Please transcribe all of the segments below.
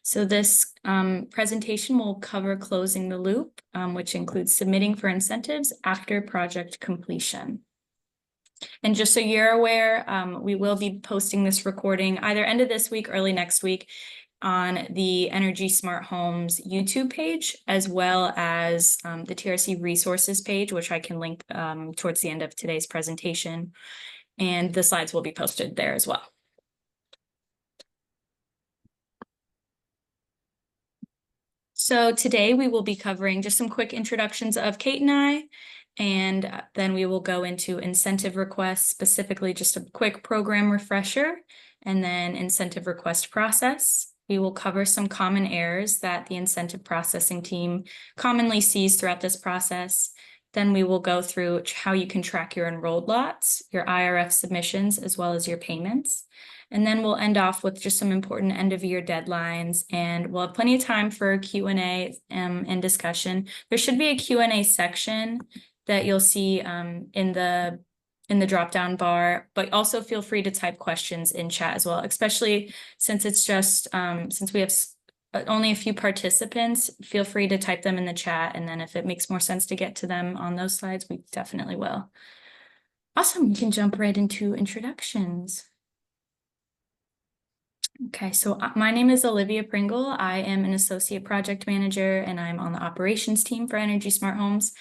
So this presentation will cover closing the loop, which includes submitting for incentives after project completion. And just so you're aware, we will be posting this recording either end of this week, early next week on the Energy Smart Homes YouTube page, as well as the TRC resources page, which I can link towards the end of today's presentation. And the slides will be posted there as well. So today we will be covering just some quick introductions of Kate and I, and then we will go into incentive requests, specifically just a quick program refresher, and then incentive request process. We will cover some common errors that the incentive processing team commonly sees throughout this process. Then we will go through how you can track your enrolled lots, your IRF submissions, as well as your payments. And then we'll end off with just some important end of year deadlines, and we'll have plenty of time for Q&A and discussion. There should be a Q&A section that you'll see in the drop-down bar, but also feel free to type questions in chat as well, especially since it's just, since we have only a few participants, feel free to type them in the chat, and then if it makes more sense to get to them on those slides, we definitely will. Awesome, we can jump right into introductions. Okay, so my name is Olivia Pringle. I am an associate project manager, and I'm on the operations team for Energy Smart Homes.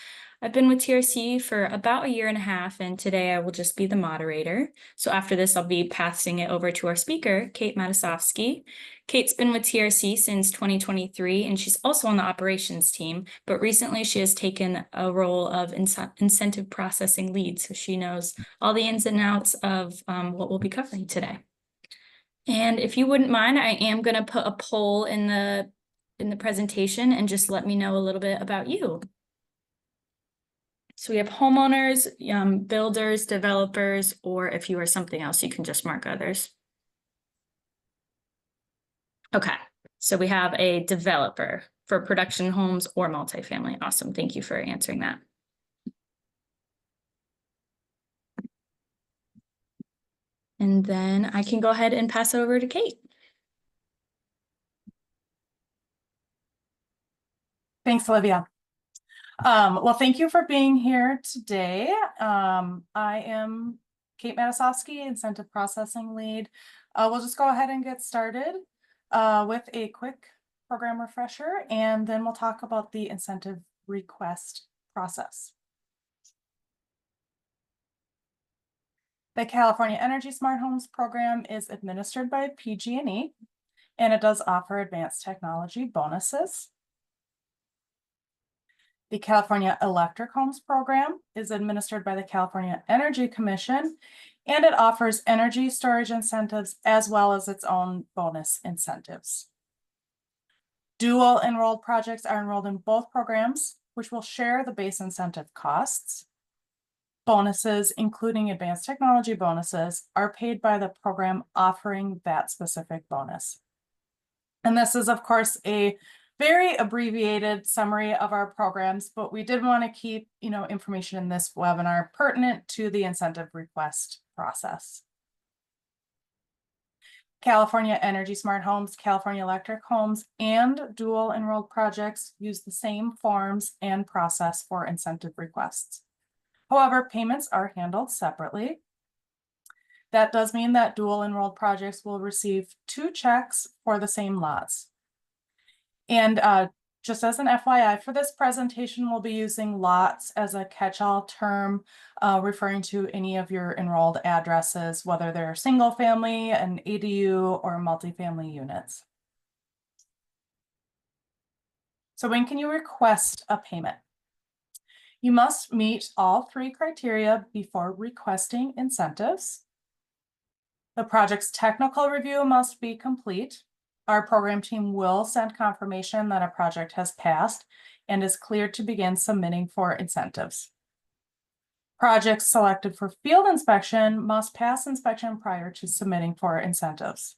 I've been with TRC for about 1.5 years, and today I will just be the moderator. So after this, I'll be passing it over to our speaker, Kate Matasovsky. Kate's been with TRC since 2023, and she's also on the operations team, but recently she has taken a role of incentive processing lead, so she knows all the ins and outs of what we'll be covering today. And if you wouldn't mind, I am going to put a poll in the presentation and just let me know a little bit about you. So we have homeowners, builders, developers, or if you are something else, you can just mark others. Okay, so we have a developer for production homes or multifamily. Awesome, thank you for answering that. And then I can go ahead and pass it over to Kate. Thanks, Olivia. Well, thank you for being here today. I am Kate Matasovsky, Incentive Processing Lead. We'll just go ahead and get started with a quick program refresher, and then we'll talk about the incentive request process. The California Energy Smart Homes program is administered by PG&E, and it does offer advanced technology bonuses. The California Electric Homes program is administered by the California Energy Commission, and it offers energy storage incentives as well as its own bonus incentives. Dual enrolled projects are enrolled in both programs, which will share the base incentive costs. Bonuses, including advanced technology bonuses, are paid by the program offering that specific bonus. And this is, of course, a very abbreviated summary of our programs, but we did want to keep, information in this webinar pertinent to the incentive request process. California Energy Smart Homes, California Electric Homes, and dual enrolled projects use the same forms and process for incentive requests. However, payments are handled separately. That does mean that dual enrolled projects will receive 2 checks for the same lots. And just as an FYI, for this presentation, we'll be using lots as a catch-all term, referring to any of your enrolled addresses, whether they're single family, an ADU, or multifamily units. So when can you request a payment? You must meet all 3 criteria before requesting incentives. The project's technical review must be complete. Our program team will send confirmation that a project has passed and is cleared to begin submitting for incentives. Projects selected for field inspection must pass inspection prior to submitting for incentives.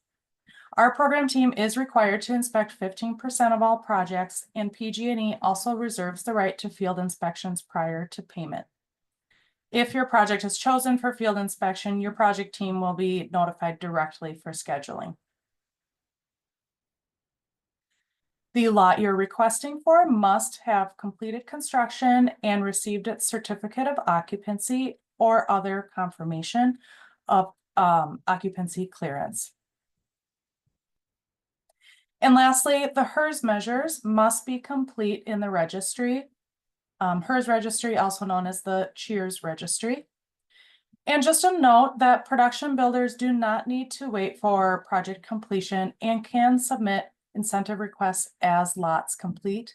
Our program team is required to inspect 15% of all projects, and PG&E also reserves the right to field inspections prior to payment. If your project is chosen for field inspection, your project team will be notified directly for scheduling. The lot you're requesting for must have completed construction and received its certificate of occupancy or other confirmation of occupancy clearance. And lastly, the HERS measures must be complete in the registry. HERS registry, also known as the Cheers registry. And just a note that production builders do not need to wait for project completion and can submit incentive requests as lots complete.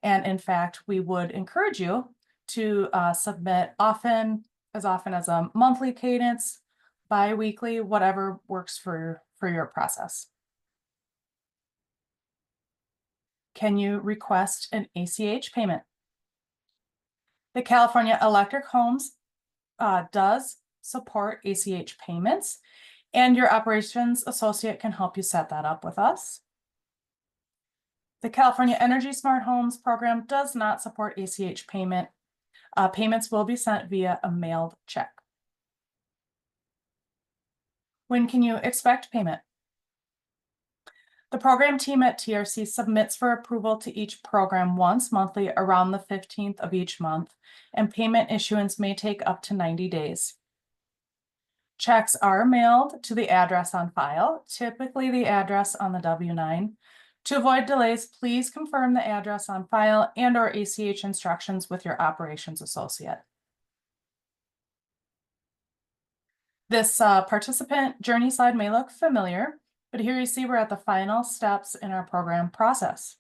And in fact, we would encourage you to submit as often as a monthly cadence, bi-weekly, whatever works for your process. Can you request an ACH payment? The California Electric Homes does support ACH payments, and your operations associate can help you set that up with us. The California Energy Smart Homes program does not support ACH payment. Payments will be sent via a mailed check. When can you expect payment? The program team at TRC submits for approval to each program once monthly around the 15th of each month, and payment issuance may take up to 90 days. Checks are mailed to the address on file, typically the address on the W-9. To avoid delays, please confirm the address on file and/or ACH instructions with your operations associate. This participant journey slide may look familiar, but here you see we're at the final steps in our program process.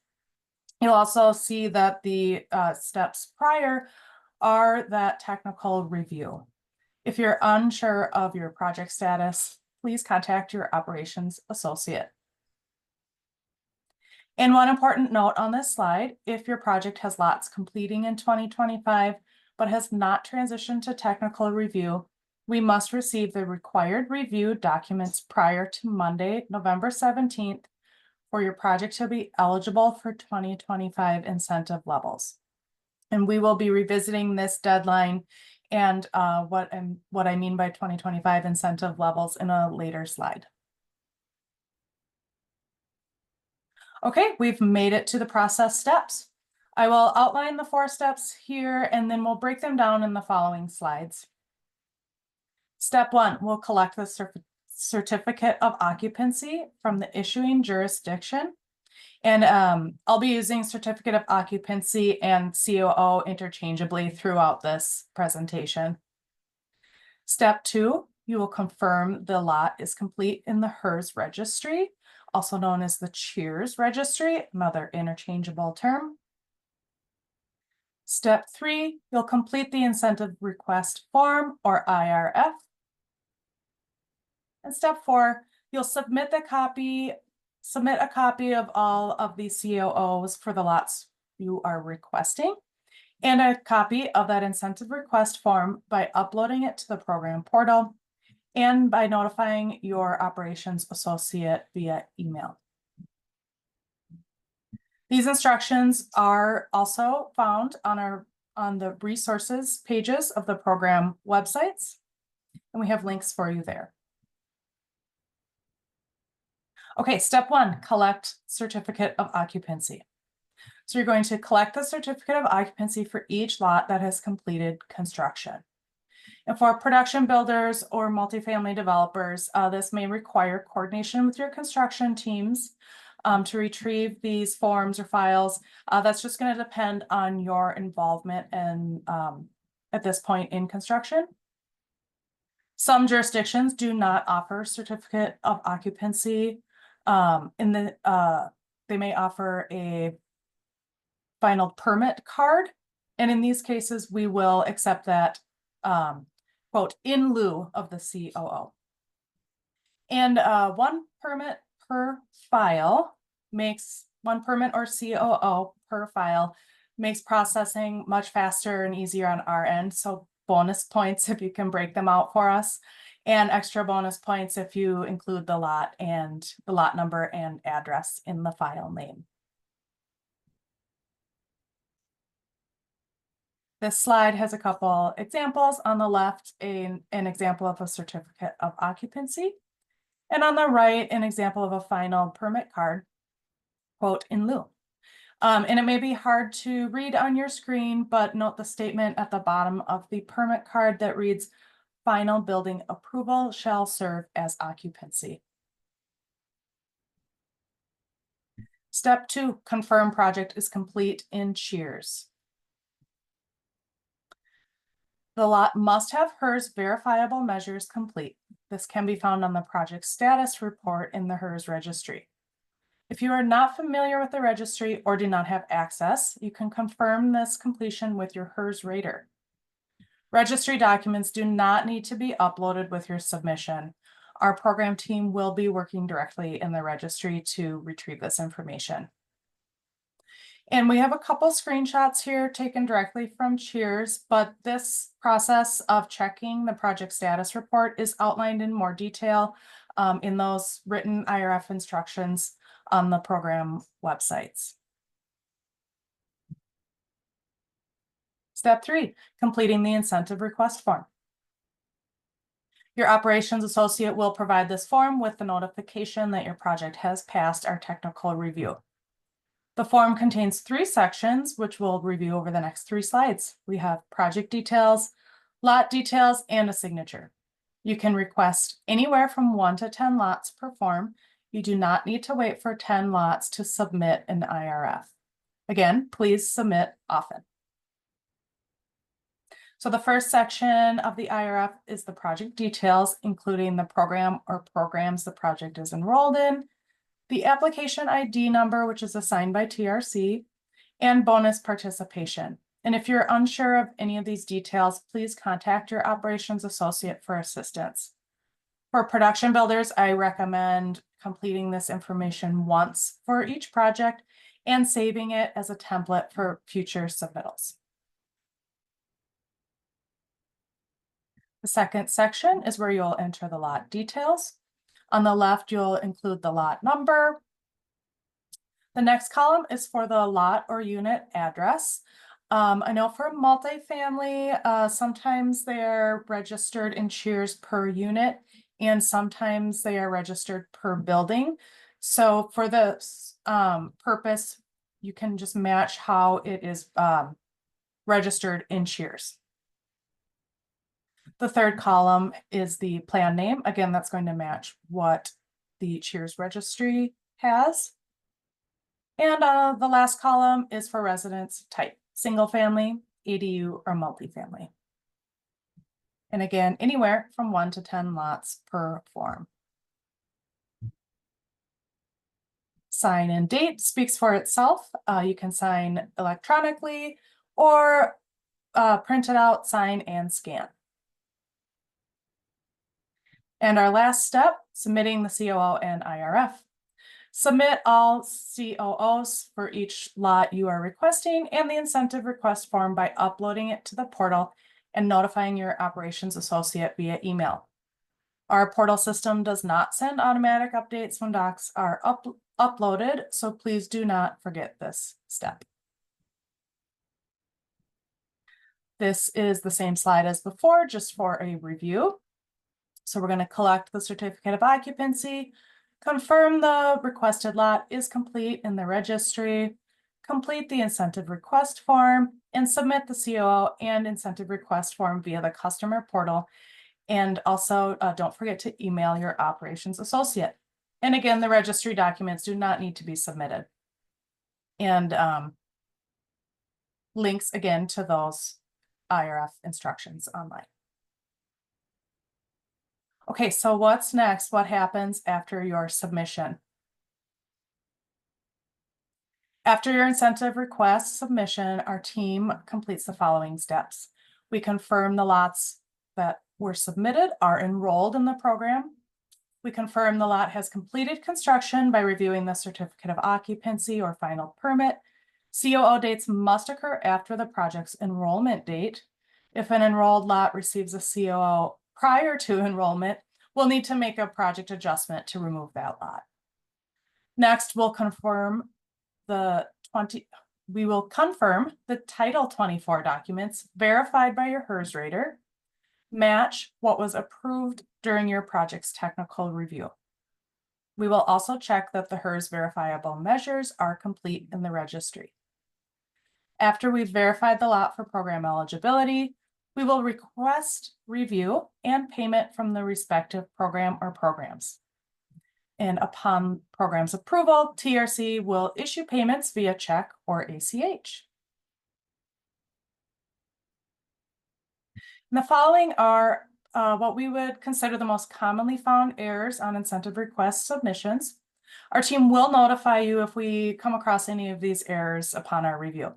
You'll also see that the steps prior are that technical review. If you're unsure of your project status, please contact your operations associate. And one important note on this slide, if your project has lots completing in 2025, but has not transitioned to technical review, we must receive the required review documents prior to Monday, November 17th, for your project to be eligible for 2025 incentive levels. And we will be revisiting this deadline and what I mean by 2025 incentive levels in a later slide. Okay, we've made it to the process steps. I will outline the 4 steps here, and then we'll break them down in the following slides. Step 1, we'll collect the certificate of occupancy from the issuing jurisdiction. And I'll be using certificate of occupancy and COO interchangeably throughout this presentation. Step 2, you will confirm the lot is complete in the HERS registry, also known as the Cheers registry, another interchangeable term. Step 3, you'll complete the incentive request form or IRF. And step 4, you'll submit a copy of all of the COOs for the lots you are requesting, and a copy of that incentive request form by uploading it to the program portal and by notifying your operations associate via email. These instructions are also found on the resources pages of the program websites, and we have links for you there. Okay, step 1, collect certificate of occupancy. So you're going to collect the certificate of occupancy for each lot that has completed construction. And for production builders or multifamily developers, this may require coordination with your construction teams to retrieve these forms or files. That's just going to depend on your involvement and at this point in construction. Some jurisdictions do not offer certificate of occupancy. They may offer a final permit card, and in these cases, we will accept that quote in lieu of the COO. And one permit or COO per file makes processing much faster and easier on our end. So bonus points if you can break them out for us, and extra bonus points if you include the lot and the lot number and address in the file name. This slide has a couple examples. On the left, an example of a certificate of occupancy, and on the right, an example of a final permit card, quote, in lieu. And it may be hard to read on your screen, but note the statement at the bottom of the permit card that reads, "Final building approval shall serve as occupancy." Step 2, confirm project is complete in Cheers. The lot must have HERS verifiable measures complete. This can be found on the project status report in the HERS registry. If you are not familiar with the registry or do not have access, you can confirm this completion with your HERS rater. Registry documents do not need to be uploaded with your submission. Our program team will be working directly in the registry to retrieve this information. And we have a couple screenshots here taken directly from Cheers, but this process of checking the project status report is outlined in more detail in those written IRF instructions on the program websites. Step 3, completing the incentive request form. Your operations associate will provide this form with the notification that your project has passed our technical review. The form contains 3 sections, which we'll review over the next 3 slides. We have project details, lot details, and a signature. You can request anywhere from 1 to 10 lots per form. You do not need to wait for 10 lots to submit an IRF. Again, please submit often. So the first section of the IRF is the project details, including the program or programs the project is enrolled in, the application ID number, which is assigned by TRC, and bonus participation. And if you're unsure of any of these details, please contact your operations associate for assistance. For production builders, I recommend completing this information once for each project and saving it as a template for future submittals. The second section is where you'll enter the lot details. On the left, you'll include the lot number. The next column is for the lot or unit address. I know for multifamily, sometimes they're registered in Cheers per unit, and sometimes they are registered per building. So for this purpose, you can just match how it is registered in Cheers. The third column is the plan name. Again, that's going to match what the Cheers registry has. And the last column is for residence type, single family, ADU, or multifamily. And again, anywhere from 1 to 10 lots per form. Sign and date speaks for itself. You can sign electronically or print it out, sign and scan. And our last step, submitting the COO and IRF. Submit all COOs for each lot you are requesting and the incentive request form by uploading it to the portal and notifying your operations associate via email. Our portal system does not send automatic updates when docs are uploaded, so please do not forget this step. This is the same slide as before, just for a review. So we're going to collect the certificate of occupancy, confirm the requested lot is complete in the registry, complete the incentive request form, and submit the COO and incentive request form via the customer portal. And also don't forget to email your operations associate. And again, the registry documents do not need to be submitted. And links again to those IRF instructions online. Okay, so what's next? What happens after your submission? After your incentive request submission, our team completes the following steps. We confirm the lots that were submitted are enrolled in the program. We confirm the lot has completed construction by reviewing the certificate of occupancy or final permit. COO dates must occur after the project's enrollment date. If an enrolled lot receives a COO prior to enrollment, we'll need to make a project adjustment to remove that lot. Next, we'll confirm the Title 24 documents verified by your HERS rater match what was approved during your project's technical review. We will also check that the HERS verifiable measures are complete in the registry. After we've verified the lot for program eligibility, we will request review and payment from the respective program or programs. And upon program's approval, TRC will issue payments via check or ACH. And the following are what we would consider the most commonly found errors on incentive request submissions. Our team will notify you if we come across any of these errors upon our review.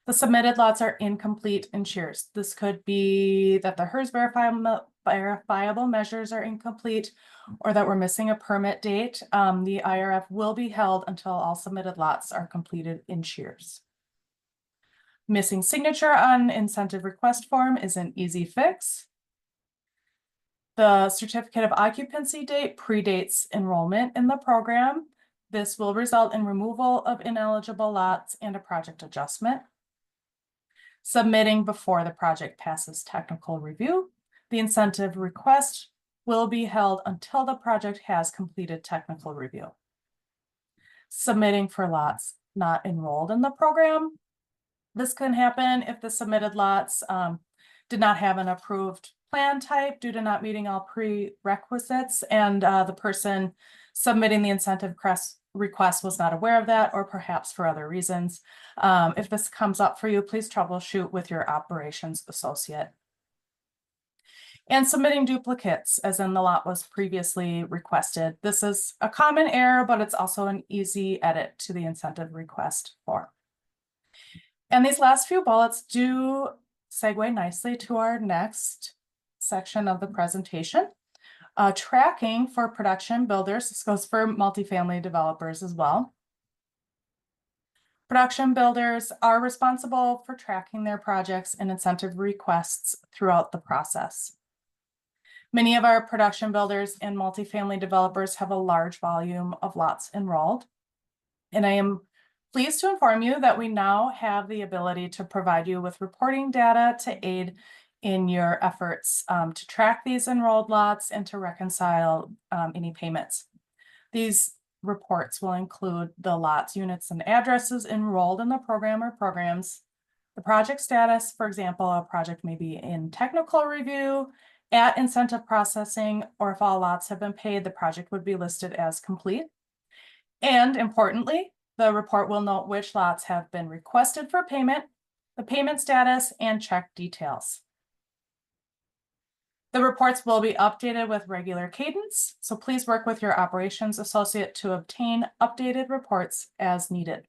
The submitted lots are incomplete in shares. This could be that the HERS verifiable measures are incomplete or that we're missing a permit date. The IRF will be held until all submitted lots are completed in shares. Missing signature on incentive request form is an easy fix. The certificate of occupancy date predates enrollment in the program. This will result in removal of ineligible lots and a project adjustment. Submitting before the project passes technical review. The incentive request will be held until the project has completed technical review. Submitting for lots not enrolled in the program. This can happen if the submitted lots did not have an approved plan type due to not meeting all prerequisites, and the person submitting the incentive request was not aware of that, or perhaps for other reasons. If this comes up for you, please troubleshoot with your operations associate. And submitting duplicates, as in the lot was previously requested. This is a common error, but it's also an easy edit to the incentive request form. And these last few bullets do segue nicely to our next section of the presentation. Tracking for production builders. This goes for multifamily developers as well. Production builders are responsible for tracking their projects and incentive requests throughout the process. Many of our production builders and multifamily developers have a large volume of lots enrolled. And I am pleased to inform you that we now have the ability to provide you with reporting data to aid in your efforts to track these enrolled lots and to reconcile any payments. These reports will include the lots, units, and addresses enrolled in the program or programs, the project status. For example, a project may be in technical review, at incentive processing, or if all lots have been paid, the project would be listed as complete. And importantly, the report will note which lots have been requested for payment, the payment status, and check details. The reports will be updated with regular cadence, so please work with your operations associate to obtain updated reports as needed.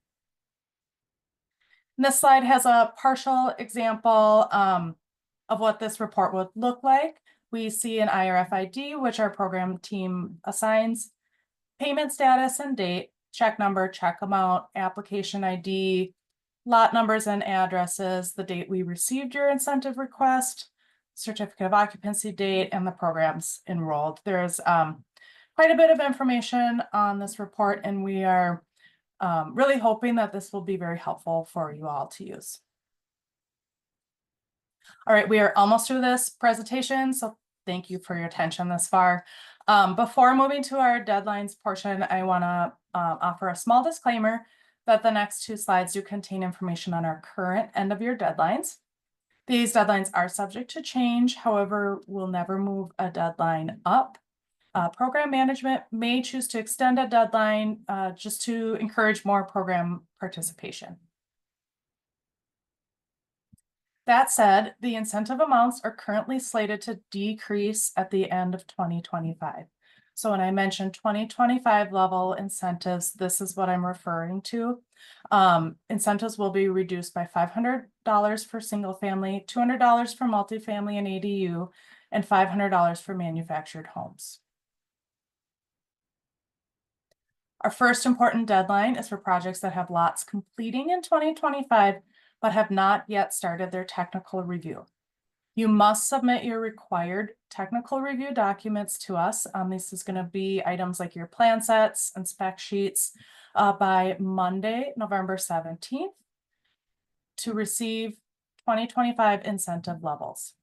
And this slide has a partial example of what this report would look like. We see an IRF ID, which our program team assigns, payment status and date, check number, check amount, application ID, lot numbers and addresses, the date we received your incentive request, certificate of occupancy date, and the programs enrolled. There's quite a bit of information on this report, and we are really hoping that this will be very helpful for you all to use. All right, we are almost through this presentation, so thank you for your attention this far. Before moving to our deadlines portion, I want to offer a small disclaimer that the next two slides do contain information on our current end of year deadlines. These deadlines are subject to change. However, we'll never move a deadline up. Program management may choose to extend a deadline just to encourage more program participation. That said, the incentive amounts are currently slated to decrease at the end of 2025. So when I mentioned 2025 level incentives, this is what I'm referring to. Incentives will be reduced by $500 for single family, $200 for multifamily and ADU, and $500 for manufactured homes. Our first important deadline is for projects that have lots completing in 2025, but have not yet started their technical review. You must submit your required technical review documents to us. This is going to be items like your plan sets and spec sheets by Monday, November 17th to receive 2025 incentive levels.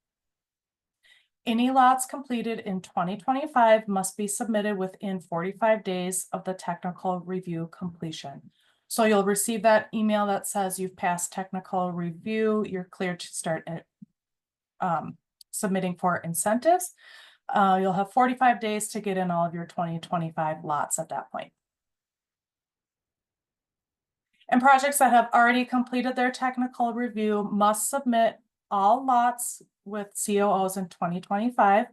Any lots completed in 2025 must be submitted within 45 days of the technical review completion. So you'll receive that email that says you've passed technical review, you're clear to start submitting for incentives. You'll have 45 days to get in all of your 2025 lots at that point. And projects that have already completed their technical review must submit all lots with COOs in 2025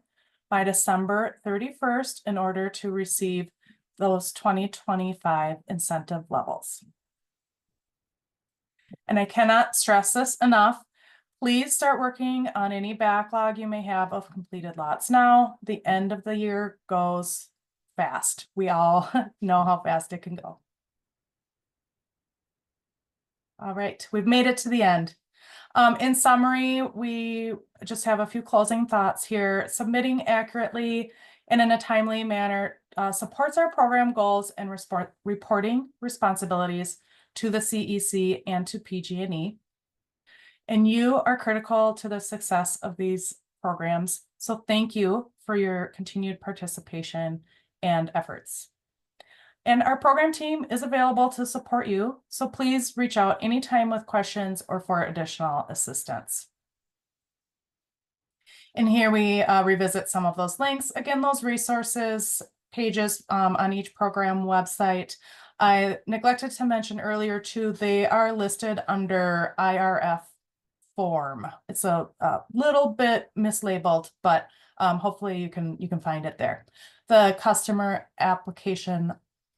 by December 31st in order to receive those 2025 incentive levels. And I cannot stress this enough. Please start working on any backlog you may have of completed lots now. The end of the year goes fast. We all know how fast it can go. All right, we've made it to the end. In summary, we just have a few closing thoughts here. Submitting accurately and in a timely manner supports our program goals and reporting responsibilities to the CEC and to PG&E. And you are critical to the success of these programs. So thank you for your continued participation and efforts. And our program team is available to support you. So please reach out anytime with questions or for additional assistance. And here we revisit some of those links. Again, those resources pages on each program website. I neglected to mention earlier too, they are listed under IRF form. It's a little bit mislabeled, but hopefully you can find it there. The customer application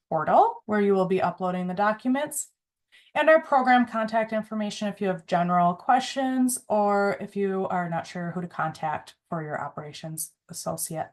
portal where you will be uploading the documents, and our program contact information if you have general questions or if you are not sure who to contact for your operations associate.